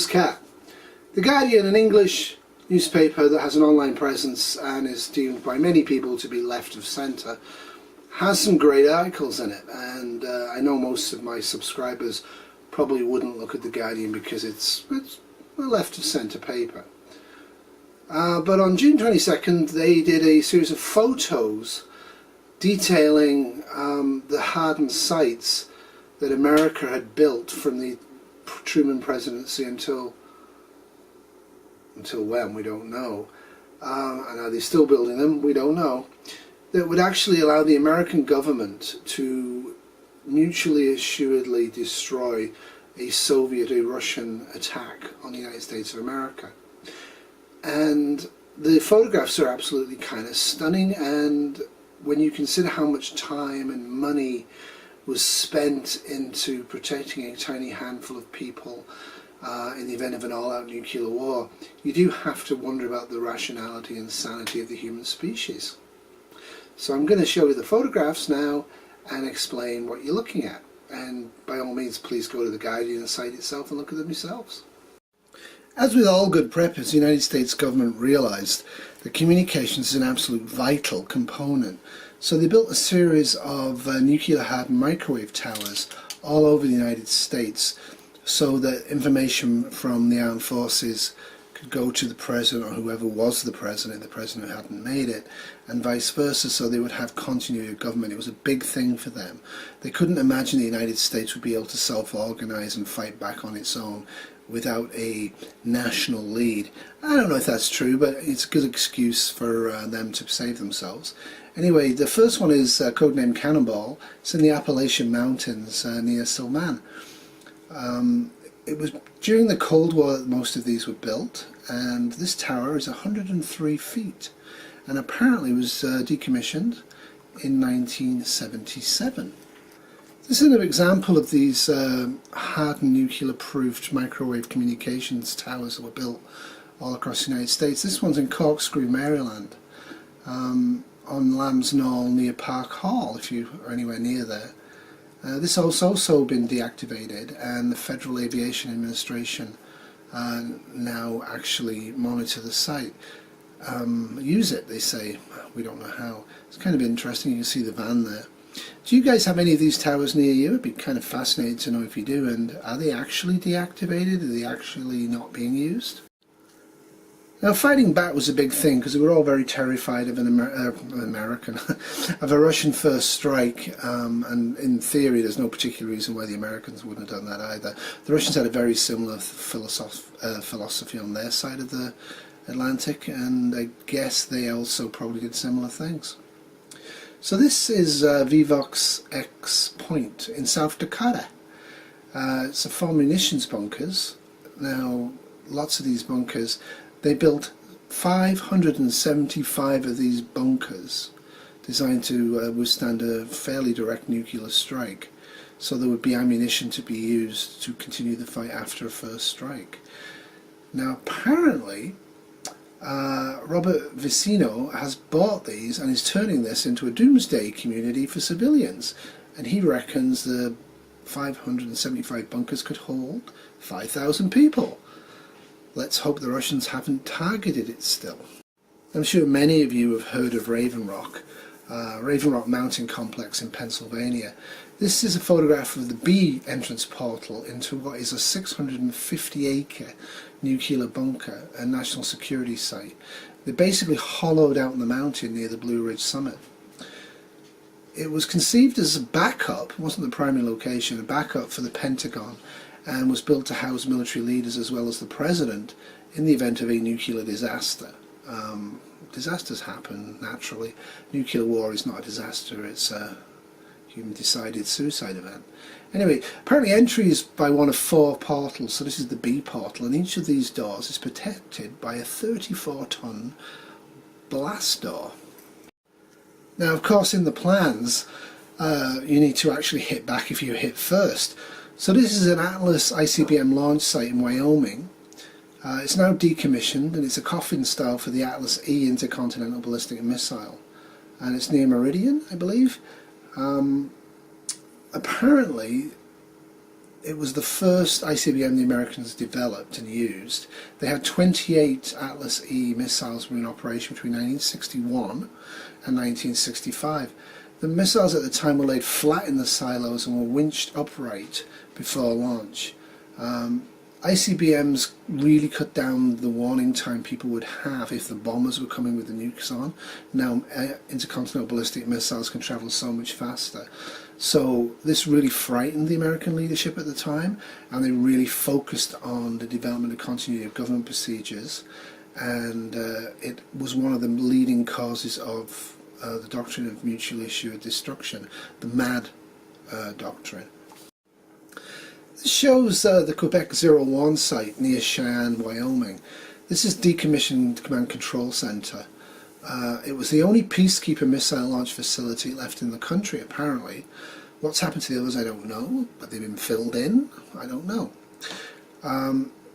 Tom's cat. The Guardian, an English newspaper that has an online presence and is deemed by many people to be left of centre, has some great articles in it, and I know most of my subscribers probably wouldn't look at the Guardian because it's a left of centre paper. But on June 22nd they did a series of photos detailing the hardened sites that America had built from the Truman presidency until when, we don't know. And are they still building them? We don't know. That would actually allow the American government to mutually assuredly destroy a Soviet, a Russian attack on the United States of America. And the photographs are absolutely kind of stunning, and when you consider how much time and money was spent into protecting a tiny handful of people in the event of an all-out nuclear war, you do have to wonder about the rationality and sanity of the human species. So I'm going to show you the photographs now and explain what you're looking at. And by all means, please go to the Guardian site itself and look at them yourselves. As with all good preppers, the United States government realised that communications is an absolute vital component. So they built a series of nuclear-hardened microwave towers all over the United States, so that information from the armed forces could go to the president or whoever was the president who hadn't made it, and vice versa, so they would have continuity of government. It was a big thing for them. They couldn't imagine the United States would be able to self-organize and fight back on its own without a national lead. I don't know if that's true, but it's a good excuse for them to save themselves. Anyway, the first one is codenamed Cannonball. It's in the Appalachian Mountains near Silman. It was during the Cold War that most of these were built, and this tower is 103 feet and apparently was decommissioned in 1977. This is an example of these hardened nuclear-proofed microwave communications towers that were built all across the United States. This one's in Corkscrew, Maryland, on Lamb's Knoll near Park Hall, if you are anywhere near there. This has also been deactivated, and the Federal Aviation Administration now actually monitor the site. Use it, they say. We don't know how. It's kind of interesting. You can see the van there. Do you guys have any of these towers near you? It'd be kind of fascinating to know if you do. And are they actually deactivated? Are they actually not being used? Now, fighting back was a big thing because we were all very terrified of of a Russian first strike, and in theory there's no particular reason why the Americans wouldn't have done that either. The Russians had a very similar philosophy on their side of the Atlantic, and I guess they also probably did similar things. So this is Vivox X Point in South Dakota. It's a full munitions bunkers. Now, lots of these bunkers, they built 575 of these bunkers designed to withstand a fairly direct nuclear strike, so there would be ammunition to be used to continue the fight after a first strike. Now apparently Robert Vicino has bought these and is turning this into a doomsday community for civilians, and he reckons the 575 bunkers could hold 5,000 people. Let's hope the Russians haven't targeted it still. I'm sure many of you have heard of Raven Rock Mountain Complex in Pennsylvania. This is a photograph of the B entrance portal into what is a 650-acre nuclear bunker, a national security site. They're basically hollowed out in the mountain near the Blue Ridge Summit. It was conceived as a backup, it wasn't the primary location, a backup for the Pentagon, and was built to house military leaders as well as the president in the event of a nuclear disaster. Disasters happen naturally. Nuclear war is not a disaster, it's a human-decided suicide event. Anyway, apparently entry is by one of 4 portals, so this is the B portal, and each of these doors is protected by a 34-ton blast door. Now, of course, in the plans, you need to actually hit back if you hit first. So this is an Atlas ICBM launch site in Wyoming. It's now decommissioned, and it's a coffin style for the Atlas E intercontinental ballistic missile, and it's near Meridian, I believe. Apparently It was the first ICBM the Americans developed and used. They had 28 Atlas E missiles were in operation between 1961 and 1965. The missiles at the time were laid flat in the silos and were winched upright before launch. ICBMs really cut down the warning time people would have if the bombers were coming with the nukes on. Now intercontinental ballistic missiles can travel so much faster. So this really frightened the American leadership at the time, and they really focused on the development and continuity of government procedures, and it was one of the leading causes of the doctrine of mutually assured destruction, the MAD doctrine. This shows the Quebec 01 site near Cheyenne, Wyoming. This is Decommissioned Command Control Center. It was the only peacekeeper missile launch facility left in the country, apparently. What's happened to the others, I don't know, but they've been filled in, I don't know.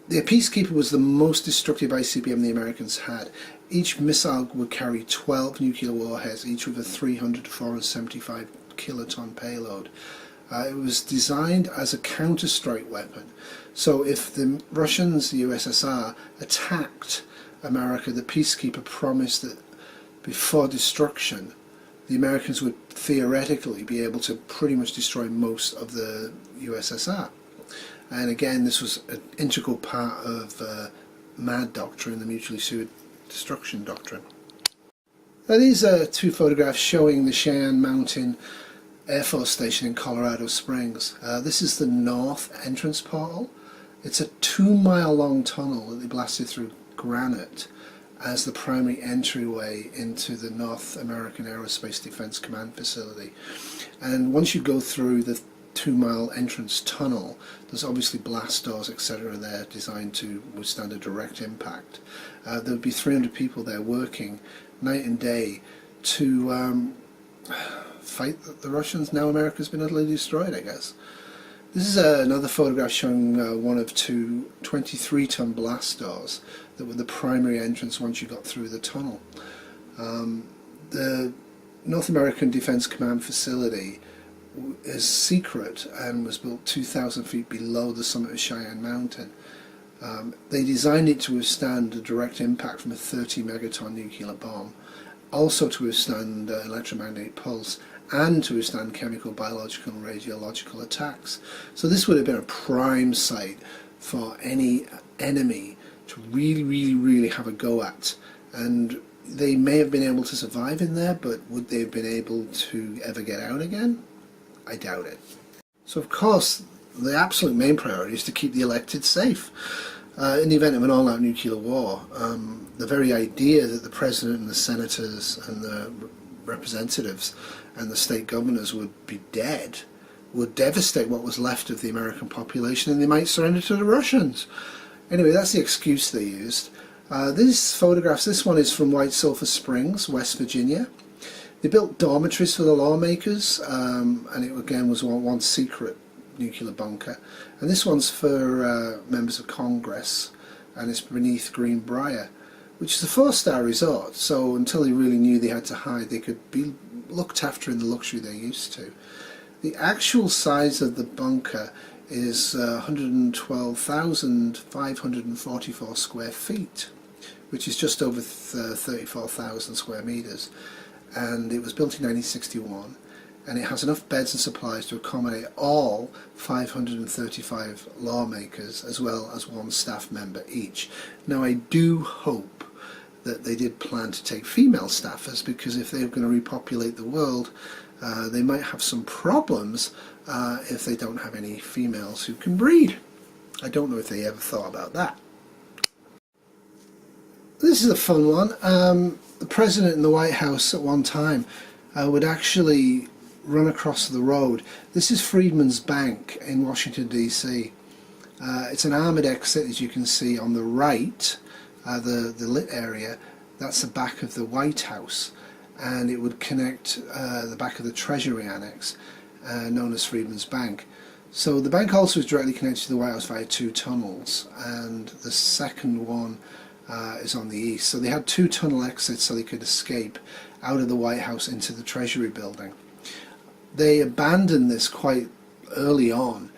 The Peacekeeper was the most destructive ICBM the Americans had. Each missile would carry 12 nuclear warheads, each with a 300 to 475 kiloton payload. It was designed as a counter-strike weapon. So if the Russians, the USSR, attacked America, the Peacekeeper promised that before destruction, the Americans would theoretically be able to pretty much destroy most of the USSR. And again, this was an integral part of MAD doctrine, the mutually assured destruction doctrine. Now, these are two photographs showing the Cheyenne Mountain Air Force Station in Colorado Springs. This is the north entrance portal. It's a 2-mile long tunnel that they blasted through granite as the primary entryway into the North American Aerospace Defense Command facility. And once you go through the 2-mile entrance tunnel, there's obviously blast doors, etc. there designed to withstand a direct impact. There would be 300 people there working night and day to fight the Russians. Now America's been utterly destroyed, I guess. This is another photograph showing one of two 23-ton blast doors that were the primary entrance once you got through the tunnel. The North American Defense Command facility is secret and was built 2,000 feet below the summit of Cheyenne Mountain. They designed it to withstand a direct impact from a 30 megaton nuclear bomb, also to withstand electromagnetic pulse, and to withstand chemical, biological and radiological attacks. So this would have been a prime site for any enemy to really have a go at. And they may have been able to survive in there, but would they have been able to ever get out again? I doubt it. So of course, the absolute main priority is to keep the elected safe. In the event of an all-out nuclear war, the very idea that the president and the senators and the representatives and the state governors would be dead would devastate what was left of the American population, and they might surrender to the Russians. Anyway, that's the excuse they used. These photographs, this one is from White Sulphur Springs, West Virginia. They built dormitories for the lawmakers, and it again was one secret nuclear bunker. And this one's for members of Congress, and it's beneath Greenbrier, which is a 4-star resort, so until they really knew they had to hide, they could be looked after in the luxury they're used to. The actual size of the bunker is 112,544 square feet, which is just over 34,000 square meters. And it was built in 1961, and it has enough beds and supplies to accommodate all 535 lawmakers as well as one staff member each. Now I do hope that they did plan to take female staffers, because if they're going to repopulate the world, they might have some problems if they don't have any females who can breed. I don't know if they ever thought about that. This is a fun one. The president in the White House at one time would actually run across the road. This is Freedman's Bank in Washington, D.C. It's an armoured exit, as you can see on the right, the lit area. That's the back of the White House, and it would connect the back of the Treasury Annex, known as Freedman's Bank. So the bank also is directly connected to the White House via 2 tunnels, and the second one is on the east. So they had 2 tunnel exits so they could escape out of the White House into the Treasury building. They abandoned this quite early on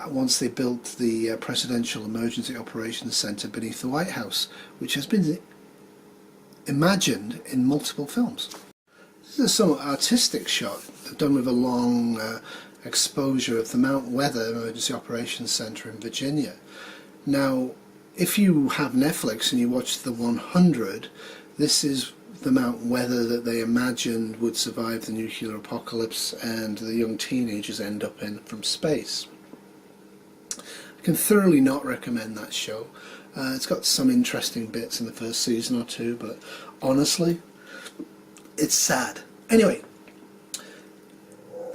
once they built the Presidential Emergency Operations Center beneath the White House, which has been imagined in multiple films. This is a somewhat artistic shot done with a long exposure of the Mount Weather Emergency Operations Center in Virginia. Now, if you have Netflix and you watch The 100, this is the Mount Weather that they imagined would survive the nuclear apocalypse and the young teenagers end up in from space. I can thoroughly not recommend that show. It's got some interesting bits in the first season or two, but honestly, it's sad. Anyway,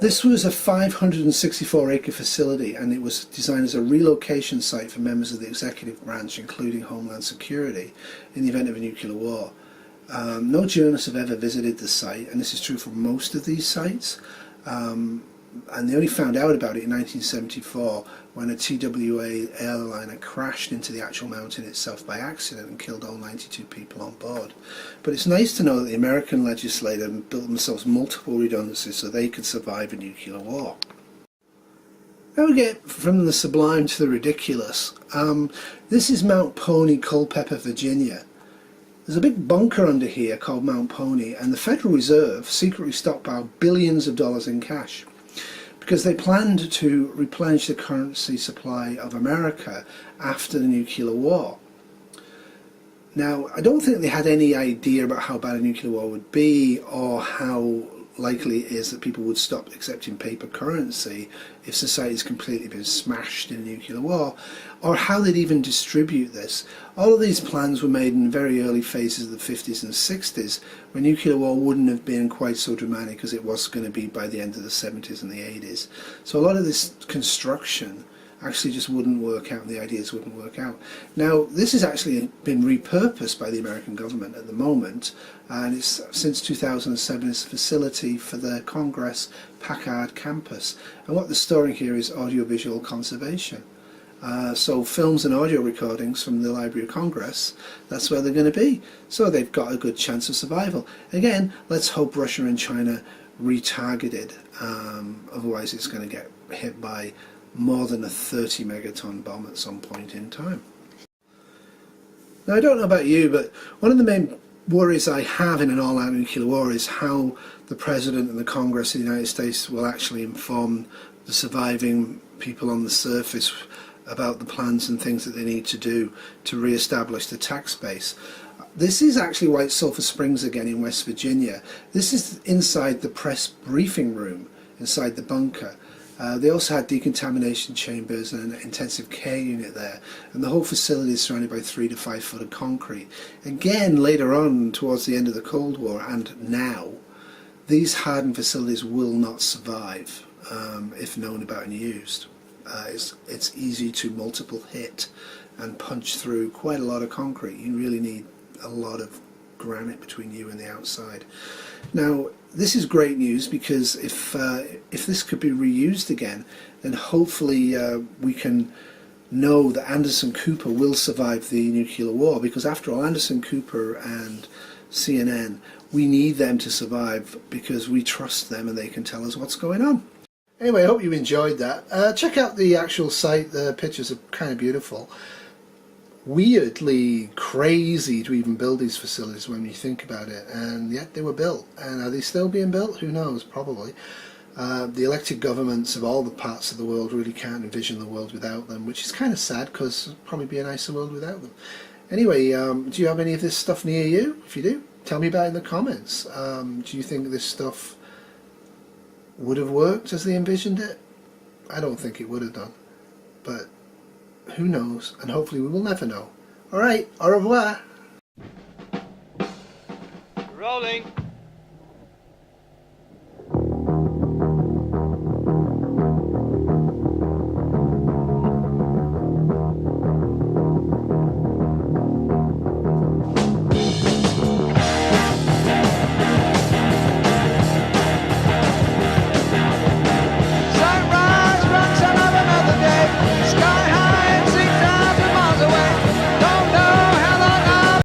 this was a 564-acre facility, and it was designed as a relocation site for members of the executive branch, including Homeland Security, in the event of a nuclear war. No journalists have ever visited the site, and this is true for most of these sites. And they only found out about it in 1974 when a TWA airliner crashed into the actual mountain itself by accident and killed all 92 people on board. But it's nice to know that the American legislature built themselves multiple redundancies so they could survive a nuclear war. Now we get from the sublime to the ridiculous. This is Mount Pony, Culpeper, Virginia. There's a big bunker under here called Mount Pony, and the Federal Reserve secretly stockpiled billions of dollars in cash, because they planned to replenish the currency supply of America after the nuclear war. Now, I don't think they had any idea about how bad a nuclear war would be, or how likely it is that people would stop accepting paper currency if society's completely been smashed in a nuclear war, or how they'd even distribute this. All of these plans were made in very early phases of the 50s and 60s, when nuclear war wouldn't have been quite so dramatic as it was going to be by the end of the 70s and the 80s. So a lot of this construction actually just wouldn't work out, and the ideas wouldn't work out. Now, this has actually been repurposed by the American government at the moment, and it's since 2007 it's a facility for the Congress Packard campus. And what they're storing here is audiovisual conservation. So films and audio recordings from the Library of Congress, that's where they're going to be. So they've got a good chance of survival. Again, let's hope Russia and China retargeted, otherwise it's going to get hit by more than a 30 megaton bomb at some point in time. Now, I don't know about you, but one of the main worries I have in an all-out nuclear war is how the President and the Congress of the United States will actually inform the surviving people on the surface about the plans and things that they need to do to re-establish the tax base. This is actually White Sulphur Springs again in West Virginia. This is inside the press briefing room, inside the bunker. They also had decontamination chambers and an intensive care unit there, and the whole facility is surrounded by 3 to 5 foot of concrete. Again, later on, towards the end of the Cold War and now, these hardened facilities will not survive if known about and used. It's easy to multiple hit and punch through quite a lot of concrete. You really need a lot of granite between you and the outside. Now, this is great news, because if this could be reused again, then hopefully we can know that Anderson Cooper will survive the nuclear war, because after all, Anderson Cooper and CNN, we need them to survive because we trust them and they can tell us what's going on. Anyway, I hope you enjoyed that. Check out the actual site. The pictures are kind of beautiful. Weirdly crazy to even build these facilities when you think about it, and yet they were built. And are they still being built? Who knows? Probably. The elected governments of all the parts of the world really can't envision the world without them, which is kind of sad, because it'd probably be a nicer world without them. Anyway, do you have any of this stuff near you? If you do, tell me about it in the comments. Do you think this stuff would have worked as they envisioned it? I don't think it would have done, but who knows, and hopefully we will never know. Alright, au revoir! Rolling!